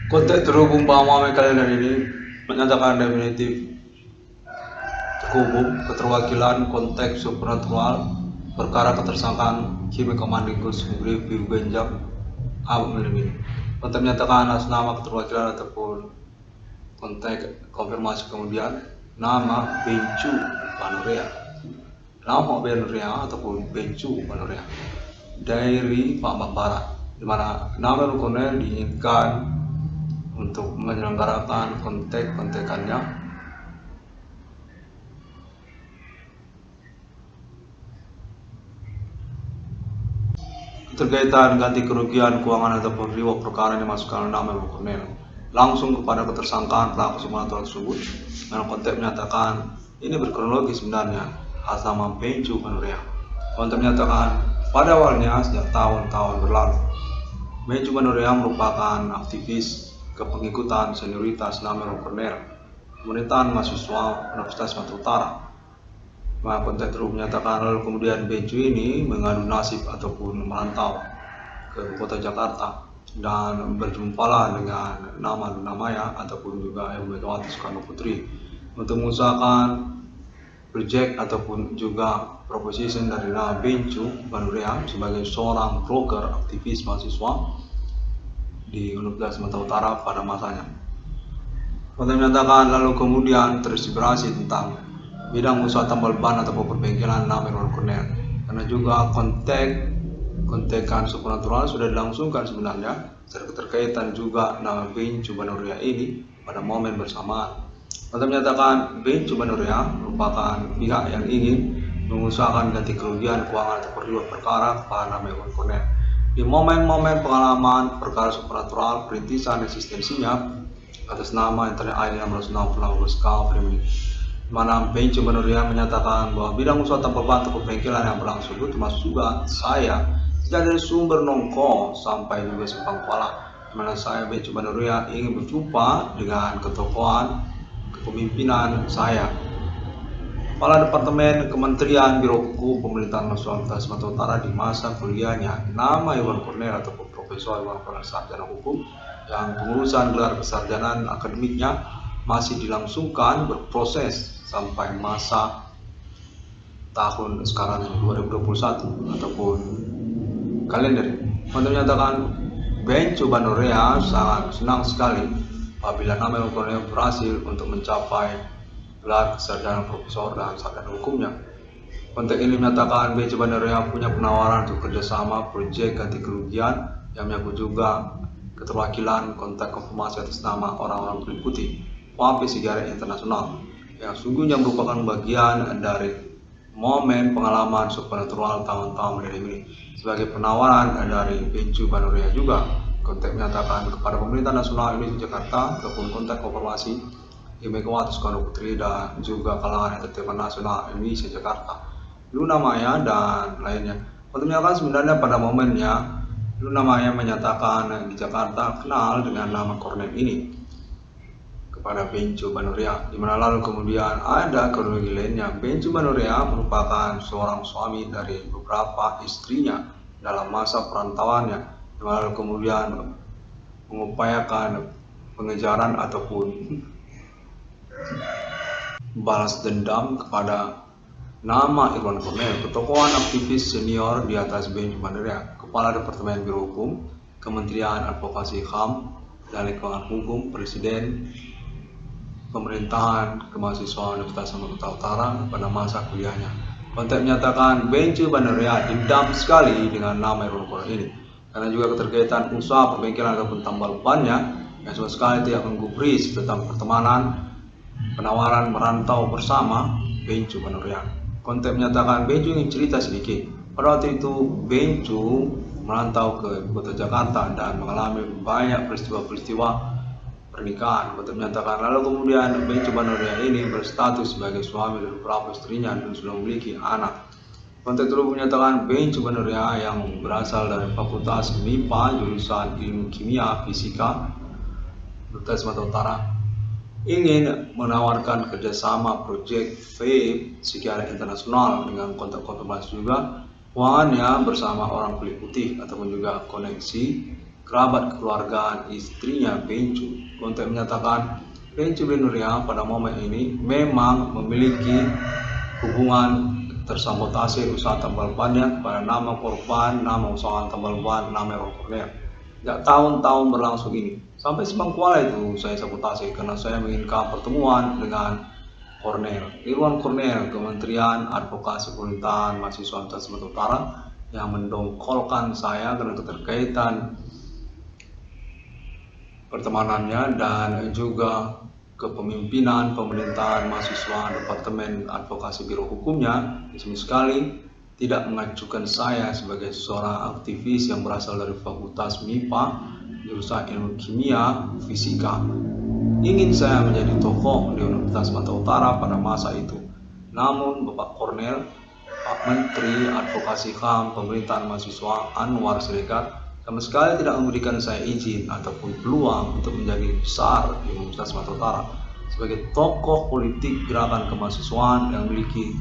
Konteks terhubung bahwa kalian ini menyatakan definitif terhubung keterwakilan konteks supernatural perkara ketersangkaan Kimi Komandingkus Review Benjak Abu Melimi. Konteks menyatakan atas nama keterwakilan ataupun konteks konfirmasi kemudian nama Bencu Panorea, nama Panorea ataupun Bencu Panorea dari Pak Barat, di mana nama Kolonel diinginkan untuk menyelenggarakan kontek-kontekannya terkaitan ganti kerugian keuangan ataupun reward perkara yang dimasukkan nama Ibu Kolonel langsung kepada ketersangkaan pelaku supernatural tersebut, dengan konteks menyatakan ini berkronologi sebenarnya atas nama Bencu Panorea. Konteks menyatakan pada awalnya sejak tahun-tahun berlalu Bencu Panorea merupakan aktivis kepengikutan senioritas nama Kolonel pemerintahan mahasiswa Universitas Sumatera Utara. Maka konteks terus menyatakan lalu kemudian Bencu ini mengadu nasib ataupun merantau ke kota Jakarta dan berjumpalah dengan nama Luna Maya ataupun juga Ibu Megawati Soekarno Putri untuk mengusahakan project ataupun juga proposition dari nama Bencu Panorea sebagai seorang broker aktivis mahasiswa di Universitas Sumatera Utara pada masanya. Konteks menyatakan lalu kemudian terinspirasi tentang bidang usaha tambal ban atau perbengkelan nama Irwan Kolonel, karena juga kontekan supernatural sudah dilangsungkan sebenarnya secara keterkaitan juga nama Bencu Panorea ini pada momen bersamaan. Konteks menyatakan Bencu Panorea merupakan pihak yang ingin mengusahakan ganti kerugian keuangan atau reward perkara kepada nama Irwan Kolonel. Di momen-momen pengalaman perkara supernatural perintisan eksistensinya atas nama Internet ID 660 skala primi, mana Bencu Panorea menyatakan bahwa bidang usaha tanpa bantu pembengkelan yang berlangsung itu termasuk juga saya sejak dari sumber nongko sampai juga simpang kuala, mana saya Bencu Panorea ingin berjumpa dengan ketokohan kepemimpinan saya, Kepala Departemen Kementerian Biro Hukum Pemerintahan Nasional Sumatera Utara di masa kuliahnya nama Irwan Kolonel ataupun Profesor Irwan Kolonel Sarjana Hukum yang pengurusan gelar kesarjanaan akademiknya masih dilangsungkan berproses sampai masa tahun sekarang 2021 ataupun kalender. Untuk menyatakan Bencu Panorea sangat senang sekali apabila nama Irwan Kolonel berhasil untuk mencapai gelar kesarjanaan profesor dan sarjana hukumnya. Konteks ini menyatakan Bencu Panorea punya penawaran untuk kerjasama proyek ganti kerugian yang menyangkut juga keterwakilan kontak konfirmasi atas nama orang-orang kulit putih Wapi Sejarah Internasional yang sungguhnya merupakan bagian dari momen pengalaman supernatural tahun-tahun ini sebagai penawaran dari Bencu Panorea juga. Konteks menyatakan kepada pemerintah nasional Indonesia Jakarta ataupun kontak konfirmasi Ibu Megawati Soekarno Putri dan juga kalangan entertainment nasional Indonesia Jakarta, Luna Maya dan lainnya. Untuk menyatakan sebenarnya pada momennya Luna Maya menyatakan di Jakarta kenal dengan nama Kolonel ini kepada Bencu Panorea, di mana lalu kemudian ada kronologi lainnya. Bencu Panorea merupakan seorang suami dari beberapa istrinya dalam masa perantauannya, di mana lalu kemudian mengupayakan pengejaran ataupun balas dendam kepada nama Irwan Kolonel, ketokohan aktivis senior di atas Bencu Panorea, Kepala Departemen Biro Hukum, Kementerian Advokasi HAM dan Lingkungan Hukum, Presiden Pemerintahan Kemahasiswaan Universitas Sumatera Utara pada masa kuliahnya. Konteks menyatakan Bencu Panorea dendam sekali dengan nama Irwan Kolonel ini, karena juga keterkaitan usaha perbengkelan ataupun tambal bannya yang sama sekali tidak menggubris tentang pertemanan penawaran merantau bersama Bencu Panorea. Konteks menyatakan Bencu ingin cerita sedikit. Pada waktu itu Bencu merantau ke kota Jakarta dan mengalami banyak peristiwa-peristiwa pernikahan. Konteks menyatakan lalu kemudian Bencu Panorea ini berstatus sebagai suami dari beberapa istrinya dan sudah memiliki anak. Konteks terus menyatakan Bencu Panorea yang berasal dari Fakultas MIPA jurusan Ilmu Kimia Fisika Universitas Sumatera Utara ingin menawarkan kerjasama proyek vape sejarah internasional dengan kontak konfirmasi juga keuangannya bersama orang kulit putih ataupun juga koneksi kerabat kekeluargaan istrinya Bencu. Kontek menyatakan Bencu Benuria pada momen ini memang memiliki hubungan tersabotase usaha tambal bannya pada nama korban, nama usaha tambal ban, nama Irwan Cornel. Sejak tahun-tahun berlangsung ini, sampai Semangkuala itu saya sabotase karena saya menginginkan pertemuan dengan Irwan Cornel, Kementerian Advokasi Pemerintahan Mahasiswa Sumatera Utara, yang mendongkolkan saya karena keterkaitan pertemanannya dan juga kepemimpinan pemerintahan mahasiswa Departemen Advokasi Biro Hukumnya. Sama sekali tidak mengajukan saya sebagai seorang aktivis yang berasal dari Fakultas MIPA jurusan Ilmu Kimia Fisika. Ingin saya menjadi tokoh di Universitas Sumatera Utara pada masa itu. Namun Bapak Cornel, Pak Menteri Advokasi HAM Pemerintahan Mahasiswa Anwar Siregar, sama sekali tidak memberikan saya izin ataupun peluang untuk menjadi besar di Universitas Sumatera Utara sebagai tokoh politik gerakan kemahasiswaan yang memiliki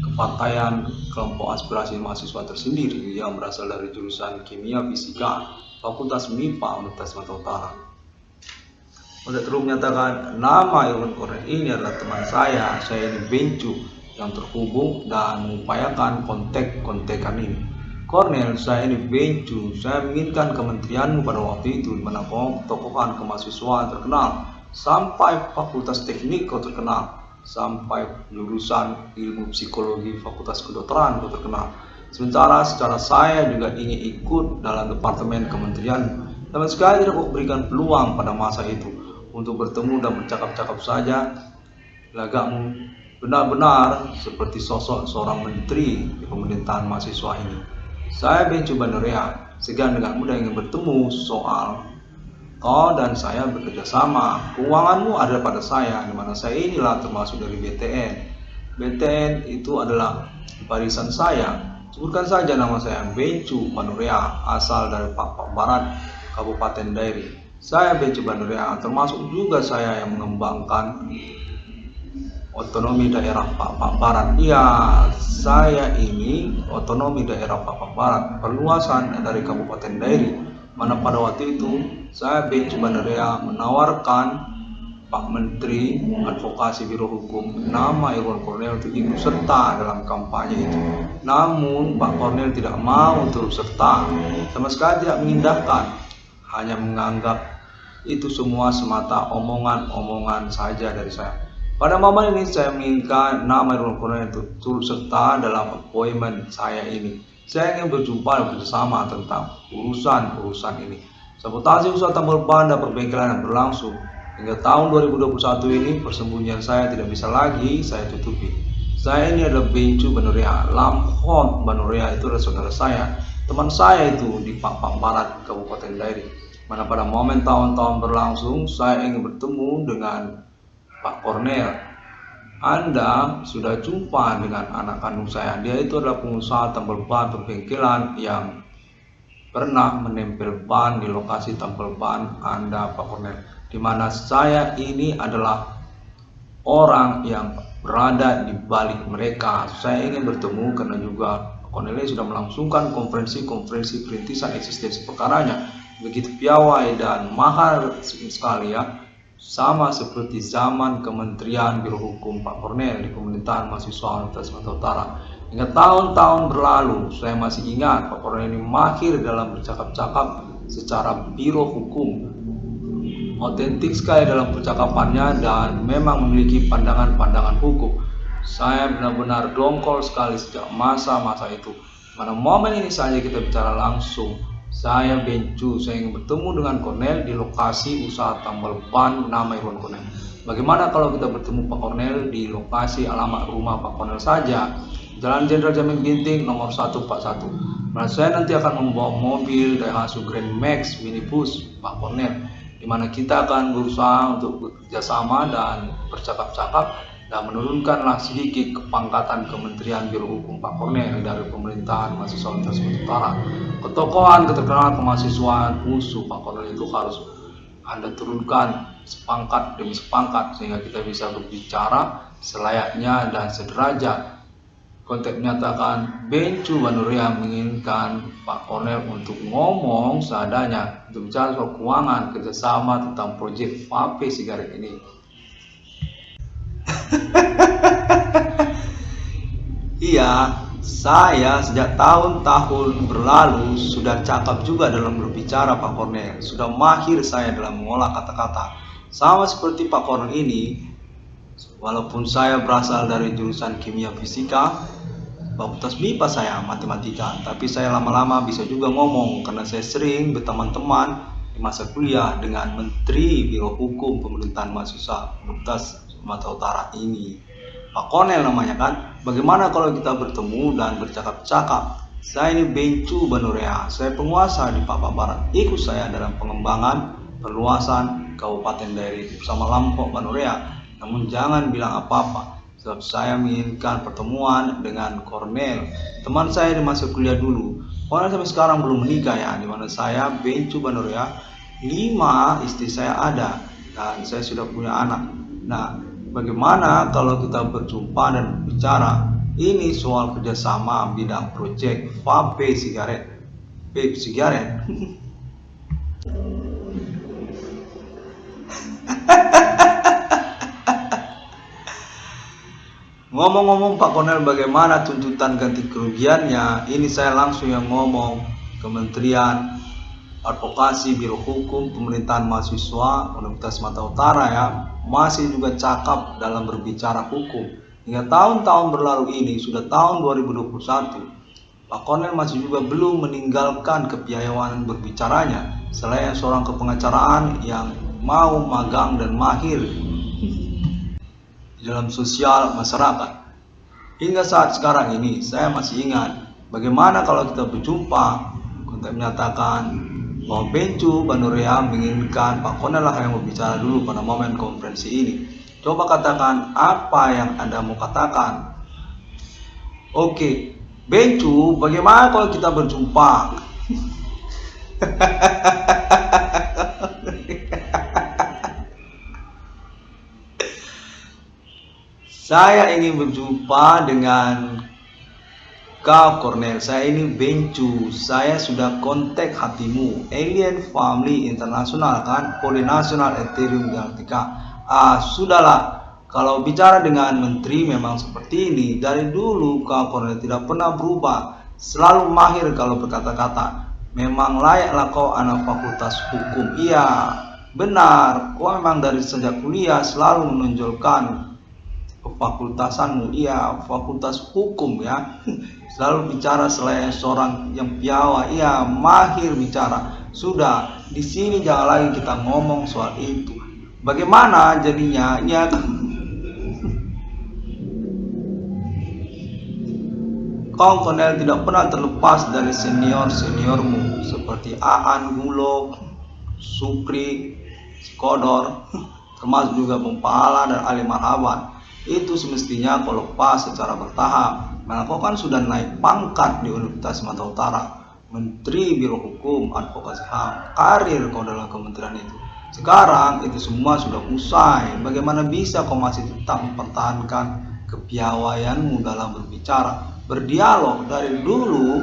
kepartaian kelompok aspirasi mahasiswa tersendiri yang berasal dari jurusan Kimia Fisika Fakultas MIPA Universitas Sumatera Utara. Untuk terus menyatakan nama Irwan Cornel ini adalah teman saya ini Bencu yang terhubung dan mengupayakan kontek-kontekan ini. Cornel, saya ini Bencu, saya menginginkan kementerianmu pada waktu itu di mana tokohan kemahasiswaan terkenal, sampai fakultas teknik kau terkenal, sampai jurusan ilmu psikologi fakultas kedokteran kau terkenal. Sementara secara saya juga ingin ikut dalam departemen kementerian, sama sekali tidak kau berikan peluang pada masa itu untuk bertemu dan bercakap-cakap saja. Lagakmu benar-benar seperti sosok seorang menteri di pemerintahan mahasiswa ini. Saya Bencu Benuria, segan dengan mudah ingin bertemu soal kau dan saya bekerja sama. Keuanganmu ada pada saya, di mana saya inilah termasuk dari BTN. BTN itu adalah barisan saya. Sebutkan saja nama saya Bencu Benuria, asal dari Pak Barat, Kabupaten Dairi. Saya Bencu Benuria, termasuk juga saya yang mengembangkan otonomi daerah Pak Barat. Iya, saya ini otonomi daerah Pak Barat, perluasan dari Kabupaten Dairi, mana pada waktu itu saya Bencu Benuria menawarkan Pak Menteri Advokasi Biro Hukum nama Irwan Cornel untuk ikut serta dalam kampanye itu. Namun Pak Cornel tidak mau turut serta, sama sekali tidak mengindahkan, hanya menganggap itu semua semata omongan-omongan saja dari saya. Pada momen ini saya menginginkan nama Irwan Cornel untuk turut serta dalam appointment saya ini. Saya ingin berjumpa bersama tentang urusan ini. Sabotase usaha tambal ban dan perbengkelan yang berlangsung hingga tahun 2021 ini, persembunyian saya tidak bisa lagi saya tutupi. Saya ini adalah Bencu Benuria, Lamhon Benuria itu adalah saudara saya, teman saya itu di Pak Barat, Kabupaten Dairi. Mana pada momen tahun-tahun berlangsung, saya ingin bertemu dengan Pak Cornel. Anda sudah jumpa dengan anak kandung saya. Dia itu adalah pengusaha tambal ban perbengkelan yang pernah menempel ban di lokasi tambal ban Anda, Pak Cornel. Di mana saya ini adalah orang yang berada di balik mereka. Saya ingin bertemu karena juga Pak Cornel sudah melangsungkan konferensi perintisan eksistensi perkaranya. Begitu piawai dan mahal sekali ya. Sama seperti zaman Kementerian Biro Hukum Pak Cornel di pemerintahan mahasiswa Universitas Sumatera Utara. Hingga tahun-tahun berlalu, saya masih ingat Pak Cornel ini mahir dalam bercakap-cakap secara biro hukum. Otentik sekali dalam percakapannya dan memang memiliki pandangan-pandangan hukum. Saya benar-benar dongkol sekali sejak masa-masa itu. Pada momen ini saja kita bicara langsung. Saya Bencu, saya ingin bertemu dengan Cornel di lokasi usaha tambal ban nama Irwan Cornel. Bagaimana kalau kita bertemu Pak Cornel di lokasi alamat rumah Pak Cornel saja, Jalan Jenderal Jamil Ginting nomor 141. Nah, saya nanti akan membawa mobil Daihatsu Grand Max minibus Pak Cornel, di mana kita akan berusaha untuk bekerjasama dan bercakap-cakap dan menurunkanlah sedikit kepangkatan Kementerian Biro Hukum Pak Cornel dari pemerintahan mahasiswa Sumatera Utara. Ketokohan keterkenalan kemahasiswaan USU Pak Cornel itu harus Anda turunkan sepangkat demi sepangkat sehingga kita bisa berbicara selayaknya dan sederajat Kontek menyatakan Bencu Banuria menginginkan Pak Kornel untuk ngomong seadanya untuk bicara soal keuangan kerjasama tentang proyek vape sigaret ini. Iya, saya sejak tahun-tahun berlalu sudah cakap juga dalam berbicara Pak Kornel. Sudah mahir saya dalam mengolah kata-kata. Sama seperti Pak Kornel ini, walaupun saya berasal dari jurusan kimia fisika, fakultas MIPA saya matematika, tapi saya lama-lama bisa juga ngomong karena saya sering berteman-teman di masa kuliah dengan Menteri Biro Hukum Pemerintahan Mahasiswa Universitas Sumatera Utara ini. Pak Kornel namanya kan. Bagaimana kalau kita bertemu dan bercakap-cakap? Saya ini Bencu Banuria, saya penguasa di Papua Barat. Ikut saya dalam pengembangan perluasan Kabupaten Dairi bersama Lampok Banuria. Namun jangan bilang apa-apa, sebab saya menginginkan pertemuan dengan Kornel, teman saya di masa kuliah dulu. Kornel sampai sekarang belum menikah ya, dimana saya Bencu Banuria 5 istri saya ada dan saya sudah punya anak. Nah, bagaimana kalau kita berjumpa dan bicara ini soal kerjasama bidang proyek vape sigaret, vape sigaret. Ngomong-ngomong Pak Kornel, bagaimana tuntutan ganti kerugiannya? Ini saya langsung yang ngomong, Kementerian Advokasi Biro Hukum Pemerintahan Mahasiswa Universitas Sumatera Utara ya, masih juga cakap dalam berbicara hukum. Hingga tahun-tahun berlalu ini, sudah tahun 2021, Pak Kornel masih juga belum meninggalkan kepiawaian berbicaranya, selain seorang kepengacaraan yang mau magang dan mahir dalam sosial masyarakat. Hingga saat sekarang ini saya masih ingat bagaimana kalau kita berjumpa, kontak menyatakan bahwa Bencu Banuria menginginkan Pak Kornel lah yang berbicara dulu pada momen konferensi ini. Coba katakan apa yang Anda mau katakan. Oke, Bencu, bagaimana kalau kita berjumpa? Saya ingin berjumpa dengan kau Kornel. Saya ini Bencu. Saya sudah kontak hatimu. Alien Family Internasional kan, Polinasional Ethereum Galactica. Sudahlah. Kalau bicara dengan menteri memang seperti ini. Dari dulu kau Kornel tidak pernah berubah. Selalu mahir kalau berkata-kata. Memang layaklah kau anak fakultas hukum. Iya, benar. Kau memang dari sejak kuliah selalu menonjolkan kefakultasanmu, iya fakultas hukum ya. Selalu bicara selain seorang yang piawai, iya mahir bicara. Sudah, di sini jangan lagi kita ngomong soal itu. Bagaimana jadinya? Ya, kau Kornel tidak pernah terlepas dari senior-seniormu seperti Aan Gulo, Supri, Kodor, termasuk juga Pempala dan Ali Marhaban. Itu semestinya kau lepas secara bertahap. Karena kau kan sudah naik pangkat di Universitas Sumatera Utara, Menteri Biro Hukum Advokasi HAM, karir kau dalam kementerian itu. Sekarang itu semua sudah usai. Bagaimana bisa kau masih tetap mempertahankan kepiawaianmu dalam berbicara, berdialog? Dari dulu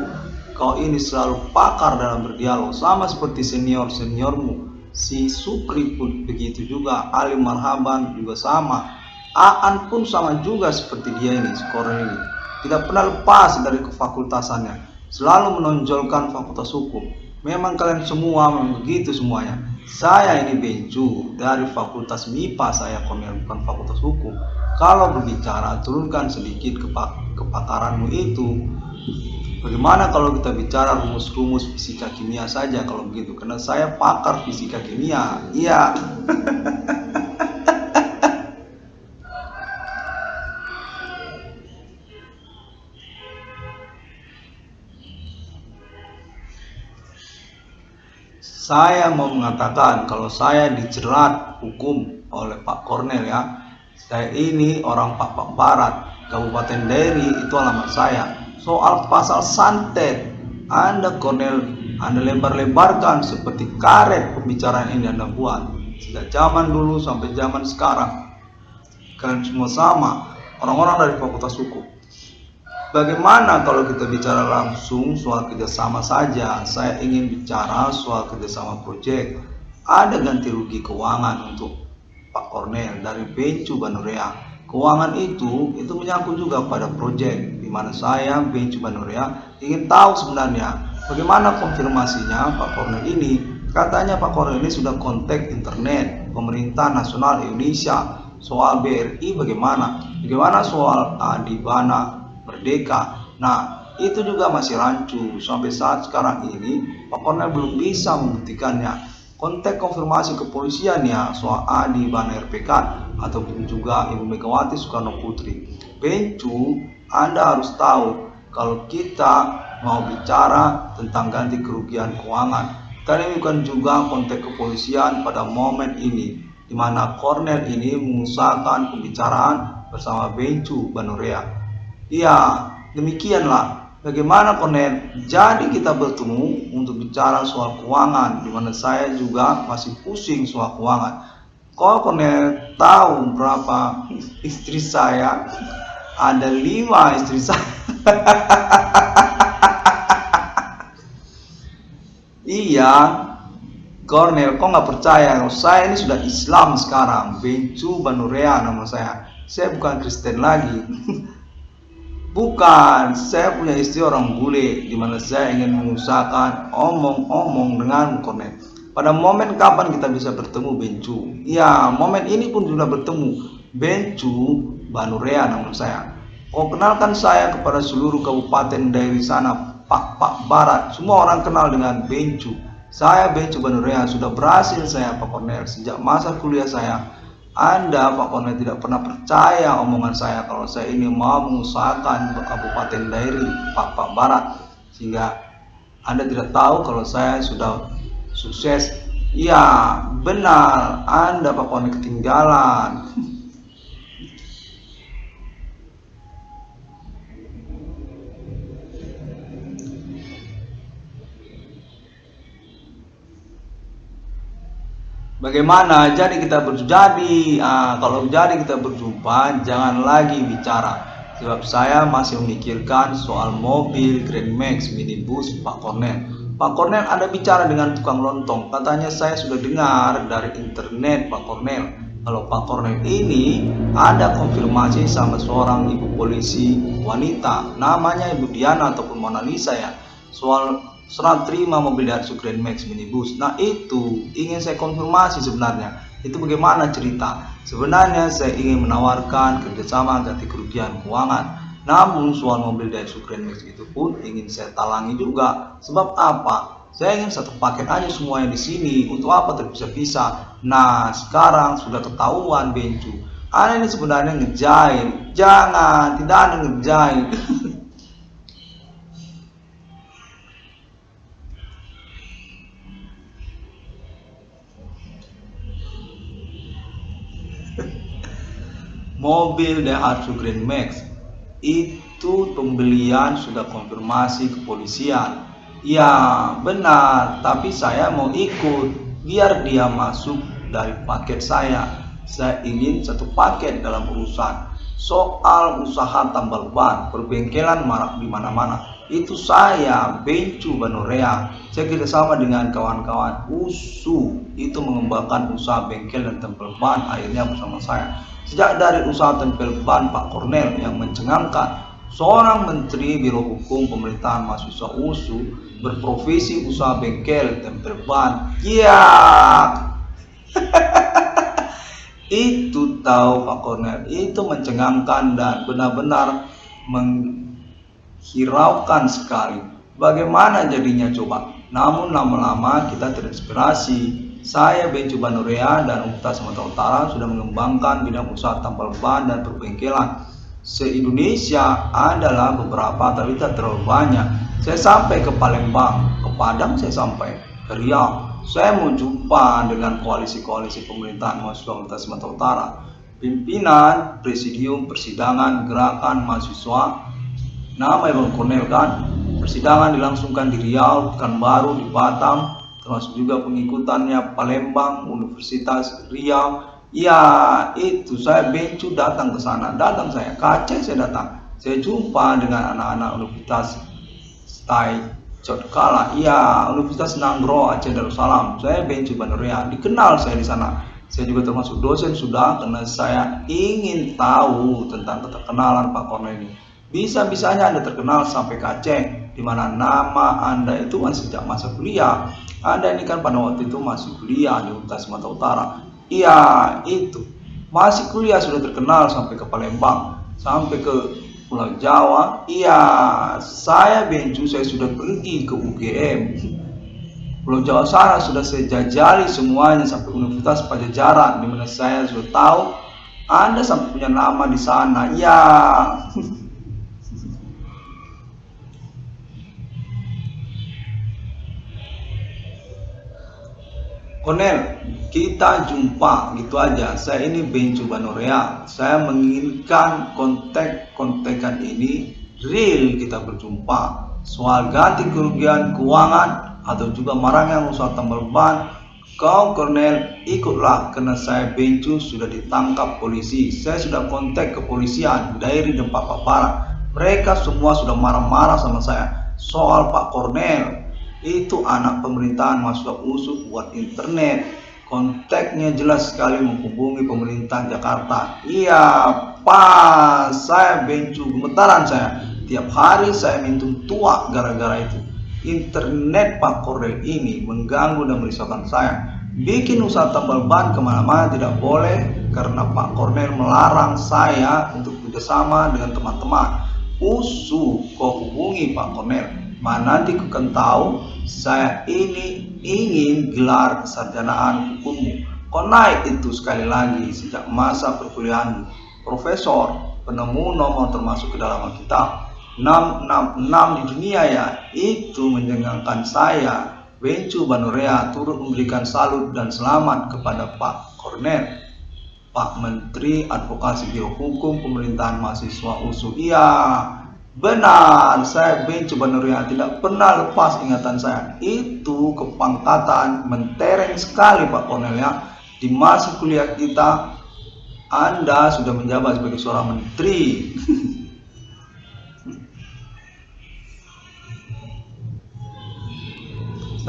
kau ini selalu pakar dalam berdialog, sama seperti senior-seniormu. Si Supri pun begitu juga, Ali Marhaban juga sama. Aan pun sama juga seperti dia ini, Kornel ini. Tidak pernah lepas dari kefakultasannya. Selalu menonjolkan fakultas hukum. Memang kalian semua memang begitu semuanya. Saya ini Bencu dari fakultas MIPA, saya Kornel, bukan fakultas hukum. Kalau berbicara, turunkan sedikit kepakaranmu itu. Bagaimana kalau kita bicara rumus-rumus fisika kimia saja kalau begitu? Karena saya pakar fisika kimia. Iya. Saya mau mengatakan kalau saya dijerat hukum oleh Pak Kornel ya. Saya ini orang Papua Barat, Kabupaten Dairi, itu alamat saya. Soal pasal santet, Anda Kornel, Anda lebar-lebarkan seperti karet pembicaraan ini Anda buat. Sejak zaman dulu sampai zaman sekarang. Kalian semua sama, orang-orang dari fakultas hukum. Bagaimana kalau kita bicara langsung soal kerjasama saja? Saya ingin bicara soal kerjasama proyek. Ada ganti rugi keuangan untuk Pak Kornel dari Bencu Banurea. Keuangan itu menyangkut juga pada proyek, di mana saya Bencu Banurea ingin tahu sebenarnya bagaimana konfirmasinya Pak Kornel ini. Katanya Pak Kornel ini sudah kontak internet pemerintah nasional Indonesia soal BRI bagaimana soal Adibana Merdeka. Nah, itu juga masih rancu. Sampai saat sekarang ini, Pak Kornel belum bisa membuktikannya. Kontak konfirmasi kepolisian ya soal Adi Bana RPK ataupun juga Ibu Megawati Soekarno Putri. Bencu, Anda harus tahu kalau kita mau bicara tentang ganti kerugian keuangan, kita bukan juga kontak kepolisian pada momen ini, di mana Kornel ini mengusahakan pembicaraan bersama Bencu Banurea. Ya, demikianlah. Bagaimana Kornel? Jadi kita bertemu untuk bicara soal keuangan, di mana saya juga masih pusing soal keuangan. Kok Kornel tahu berapa istri saya? Ada 5 istri saya. Iya, Kornel, kok nggak percaya? Kalau saya ini sudah Islam sekarang, Bencu Banurea nama saya. Saya bukan Kristen lagi. Bukan, saya punya istri orang bule, di mana saya ingin mengusahakan omong-omong dengan Kornel. Pada momen kapan kita bisa bertemu Bencu? Ya, momen ini pun sudah bertemu. Bencu Banurea nama saya. Oh, kenalkan saya kepada seluruh kabupaten dari sana, Pak Barat. Semua orang kenal dengan Bencu. Saya Bencu Banurea, sudah berhasil saya Pak Kornel sejak masa kuliah saya. Anda Pak Kornel tidak pernah percaya omongan saya kalau saya ini mau mengusahakan untuk Kabupaten Dairi Pak Barat, sehingga Anda tidak tahu kalau saya sudah sukses. Ya benar, Anda Pak Kornel ketinggalan. Bagaimana? Jadi kita kalau jadi kita berjumpa, jangan lagi bicara. Sebab saya masih memikirkan soal mobil Grand Max minibus Pak Kornel. Pak Kornel ada bicara dengan tukang lontong. Katanya saya sudah dengar dari internet Pak Kornel. Kalau Pak Kornel ini ada konfirmasi sama seorang ibu polisi wanita, namanya Ibu Diana ataupun Mona Lisa ya, soal serah terima mobil Daihatsu Grand Max minibus. Nah itu ingin saya konfirmasi sebenarnya. Itu bagaimana cerita? Sebenarnya saya ingin menawarkan kerjasama ganti kerugian keuangan. Namun soal mobil Daihatsu Grand Max itu pun ingin saya talangi juga. Sebab apa? Saya ingin satu paket aja semuanya di sini. Untuk apa terpisah-pisah? Nah sekarang sudah ketahuan Bencu. Anda ini sebenarnya ngejail. Jangan, tidak ada ngejail. Mobil Daihatsu Grand Max itu pembelian sudah konfirmasi kepolisian. Ya benar, tapi saya mau ikut biar dia masuk dari paket saya. Saya ingin satu paket dalam urusan soal usaha tambal ban, perbengkelan marak di mana-mana. Itu saya Bencu Banurea. Saya kerjasama dengan kawan-kawan USU itu mengembangkan usaha bengkel dan tambal ban akhirnya bersama saya. Sejak dari usaha tempel ban Pak Kornel yang mencengangkan, seorang menteri Biro Hukum Pemerintahan Mahasiswa USU berprofesi usaha bengkel tempel ban. Ya, itu tahu Pak Kornel, itu mencengangkan dan benar-benar menghiraukan sekali. Bagaimana jadinya coba? Namun lama-lama kita terinspirasi. Saya Bencu Banurea dan Universitas Sumatera Utara sudah mengembangkan bidang usaha tambal ban dan perbengkelan. Se-Indonesia adalah beberapa tapi tidak terlalu banyak. Saya sampai ke Palembang, ke Padang saya sampai, ke Riau. Saya mau jumpa dengan koalisi-koalisi pemerintahan mahasiswa Universitas Sumatera Utara. Pimpinan, presidium, persidangan, gerakan mahasiswa. Nama Bang Kornel kan. Persidangan dilangsungkan di Riau, Pekanbaru, di Batam, termasuk juga pengikutannya Palembang, Universitas Riau. Ya itu saya Bencu datang ke sana, datang saya ke Aceh saya datang. Saya jumpa dengan anak-anak Universitas Stai Cotkala, iya, Universitas Nanggro Aceh Darussalam. Saya Bencu Banorea, dikenal saya di sana. Saya juga termasuk dosen sudah, karena saya ingin tahu tentang keterkenalan Pak Kornel ini. Bisa-bisanya Anda terkenal sampai ke Aceh, di mana nama Anda itu kan sejak masa kuliah. Anda ini kan pada waktu itu masih kuliah di Universitas Sumatera Utara. Iya, itu. Masih kuliah sudah terkenal sampai ke Palembang, sampai ke Pulau Jawa. Iya, saya Bencu, saya sudah pergi ke UGM. Pulau Jawa sana sudah saya jajali semuanya sampai Universitas Pajajaran, di mana saya sudah tahu Anda sampai punya nama di sana. Iya. Kornel, kita jumpa gitu aja. Saya ini Bencu Banorea. Saya menginginkan kontek-kontekan ini real, kita berjumpa. Soal ganti kerugian keuangan atau juga marahnya usaha tambal ban, kau Kornel ikutlah, karena saya Bencu sudah ditangkap polisi. Saya sudah kontak kepolisian dari Dempak Papara. Mereka semua sudah marah-marah sama saya soal Pak Kornel. Itu anak pemerintahan masuk usup buat internet. Kontaknya jelas sekali menghubungi pemerintah Jakarta. Iya, pas saya Bencu, gemetaran saya. Tiap hari saya minum tua gara-gara itu. Internet Pak Kornel ini mengganggu dan merisaukan saya. Bikin usaha tambal ban kemana-mana tidak boleh, karena Pak Kornel melarang saya untuk bekerjasama dengan teman-teman. Kau hubungi Pak Kornel. Nanti kau akan tahu saya ini ingin gelar kesarjanaan hukummu. Kau naik itu sekali lagi sejak masa perkuliahan. Profesor, penemu nomor termasuk ke dalam kitab 666 di dunia ya. Itu menjengkelkan saya. Bencu Banorea turut memberikan salut dan selamat kepada Pak Kornel, Pak Menteri Advokasi Biro Hukum Pemerintahan Mahasiswa USU. Iya, benar, saya Bencu Banorea tidak pernah lepas ingatan saya. Itu kepangkatan mentereng sekali Pak Kornel ya. Di masa kuliah kita, Anda sudah menjabat sebagai seorang menteri.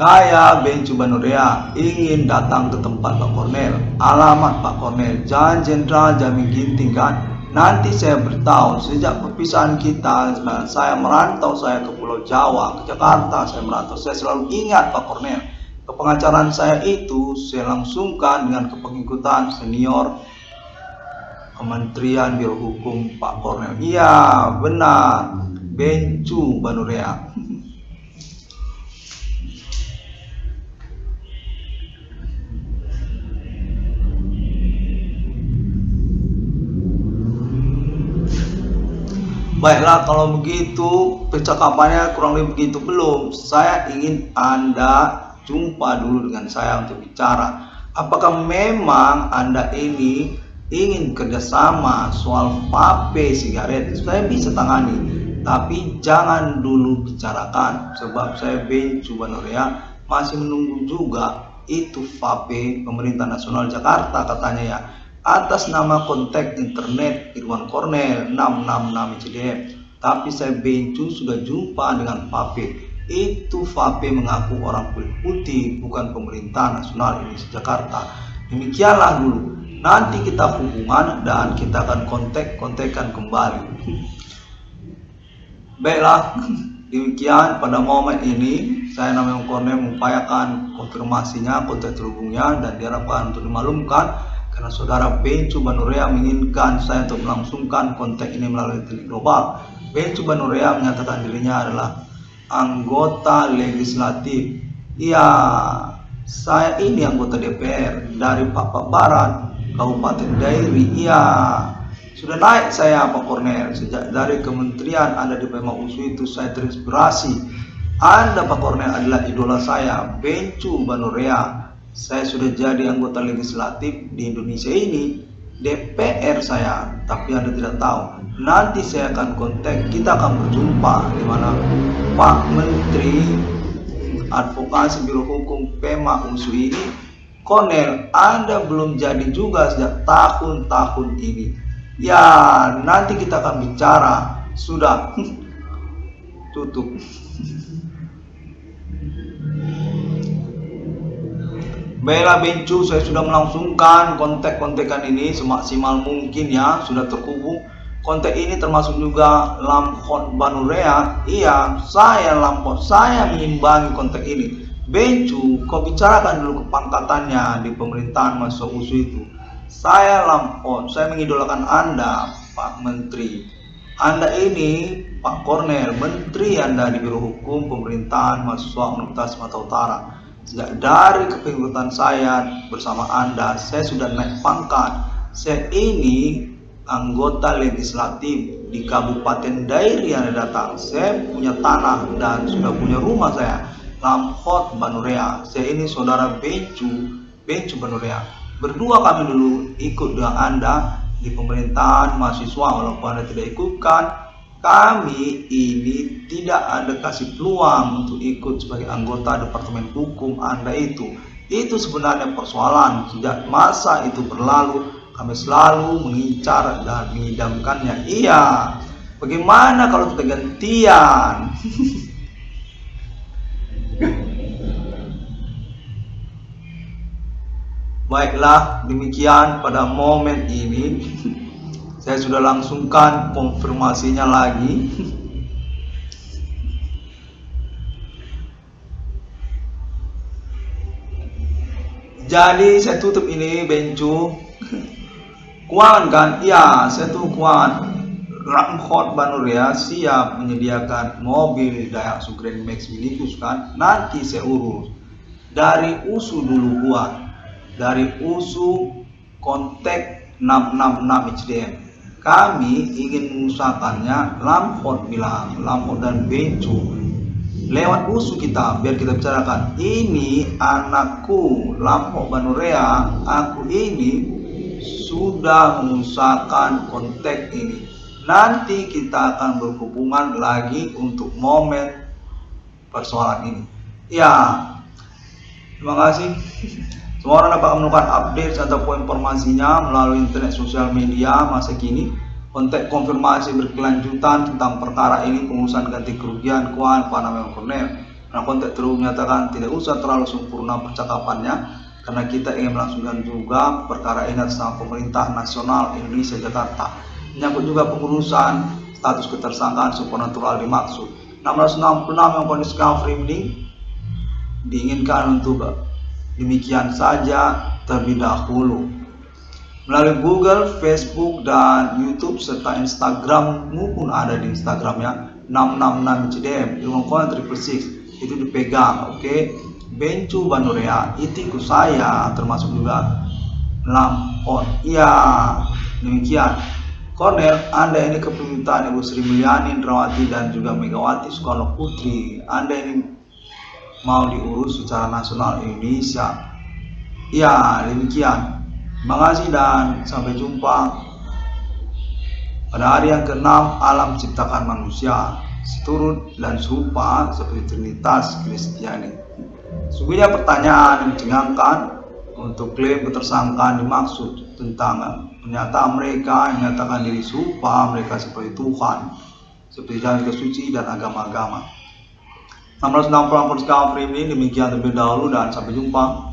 Saya Bencu Banorea ingin datang ke tempat Pak Kornel. Alamat Pak Kornel, Jalan Jenderal Jamin Ginting kan. Nanti saya beritahu, sejak perpisahan kita, saya merantau, saya ke Pulau Jawa, ke Jakarta, saya merantau. Saya selalu ingat Pak Kornel. Kepengacaraan saya itu saya langsungkan dengan kepengikutan senior Kementerian Biro Hukum Pak Kornel. Iya, benar, Bencu Banorea. Baiklah, kalau begitu percakapannya kurang lebih begitu belum. Saya ingin Anda jumpa dulu dengan saya untuk bicara. Apakah memang Anda ini ingin kerjasama soal vape sigaret? Saya bisa tangani, tapi jangan dulu bicarakan, sebab saya Bencu Banorea masih menunggu juga itu vape pemerintah nasional Jakarta katanya ya, atas nama kontak internet Irwan Kornel 666 CDM. Tapi saya Bencu sudah jumpa dengan vape. Itu vape mengaku orang kulit putih, bukan pemerintah nasional ini Jakarta. Demikianlah dulu. Nanti kita hubungan dan kita akan kontak-kontekan kembali. Baiklah, demikian pada momen ini saya namanya Kornel mengupayakan konfirmasinya, kontak terhubungnya, dan diharapkan untuk dimaklumkan karena saudara Bencu Banorea menginginkan saya untuk melangsungkan kontak ini melalui teknik global. Bencu Banorea menyatakan dirinya adalah anggota legislatif. Iya, saya ini anggota DPR dari Papua Barat, Kabupaten Dairi. Iya, sudah naik saya Pak Kornel. Sejak dari kementerian Anda di PMA USU itu saya terinspirasi. Anda Pak Kornel adalah idola saya, Bencu Banorea. Saya sudah jadi anggota legislatif di Indonesia ini, DPR saya, tapi Anda tidak tahu. Nanti saya akan kontak, kita akan berjumpa di mana Pak Menteri Advokasi Biro Hukum PMA USU ini. Kornel, Anda belum jadi juga sejak tahun-tahun ini. Ya, nanti kita akan bicara sudah tutup. Baiklah Bencu, saya sudah melangsungkan kontak-kontakan ini semaksimal mungkin ya, sudah terhubung. Kontak ini termasuk juga Lampot Banurea. Iya, saya Lampot, saya mengimbangi kontak ini. Bencu, kau bicarakan dulu kepangkatannya di pemerintahan mahasiswa USU itu. Saya Lampot, saya mengidolakan Anda, Pak Menteri. Anda ini, Pak Kornel, Menteri Anda di Biro Hukum Pemerintahan Mahasiswa Universitas Sumatera Utara. Sejak dari kepengangkatan saya bersama Anda, saya sudah naik pangkat. Saya ini anggota legislatif di Kabupaten Dairi yang datang. Saya punya tanah dan sudah punya rumah saya, Lampot Banurea. Saya ini saudara Bencu Banurea. Berdua kami dulu ikut dengan Anda di pemerintahan mahasiswa, walaupun Anda tidak ikutkan. Kami ini tidak ada kasih peluang untuk ikut sebagai anggota Departemen Hukum Anda itu. Itu sebenarnya persoalan. Sejak masa itu berlalu, kami selalu mengincar dan mengidamkannya. Iya, bagaimana kalau kita gantian? Baiklah, demikian pada momen ini. Saya sudah langsungkan konfirmasinya lagi. Jadi saya tutup ini Bencu. Keuangan kan? Iya, saya tuh keuangan. Lampot Banurea siap menyediakan mobil Daihatsu Grand Max minibus kan? Nanti saya urus. Dari USU dulu buat. Dari USU kontak 666 HDM. Kami ingin mengusahakannya. Lampot bilang, Lampot dan Bencu lewat USU kita, biar kita bicarakan. Ini anakku Lampot Banurea, aku ini sudah mengusahakan kontak ini. Nanti kita akan berhubungan lagi untuk momen persoalan ini. Ya, terima kasih. Semua orang dapat menemukan update ataupun informasinya melalui internet sosial media masa kini. Kontak konfirmasi berkelanjutan tentang perkara ini, pengurusan ganti kerugian keuangan Pak Namel Kornel. Nah, kontak terus menyatakan tidak usah terlalu sempurna percakapannya, karena kita ingin melangsungkan juga perkara ini atas nama pemerintah nasional Indonesia Jakarta. Menyangkut juga pengurusan status ketersangkaan supernatural dimaksud. 666 yang kondisi free diinginkan untuk demikian saja terlebih dahulu. Melalui Google, Facebook, dan YouTube serta Instagrammu pun ada di Instagramnya 666 CDM, ilmu koin 666 itu dipegang. Oke. Bencu Banurea itu ikut saya, termasuk juga Lampot. Iya, demikian. Kornel, Anda ini kepemimpinan Ibu Sri Mulyani Indrawati dan juga Megawati Soekarno Putri. Anda ini mau diurus secara nasional Indonesia. Ya, demikian. Terima kasih dan sampai jumpa pada hari yang ke-6 alam ciptakan manusia seturut dan serupa seperti Trinitas Kristiani. Sungguhnya pertanyaan yang mencengangkan untuk klaim ketersangkaan dimaksud tentang pernyataan mereka yang menyatakan diri serupa mereka seperti Tuhan, seperti jalan kesuci dan agama-agama. 660 sekarang frame ini demikian terlebih dahulu dan sampai jumpa.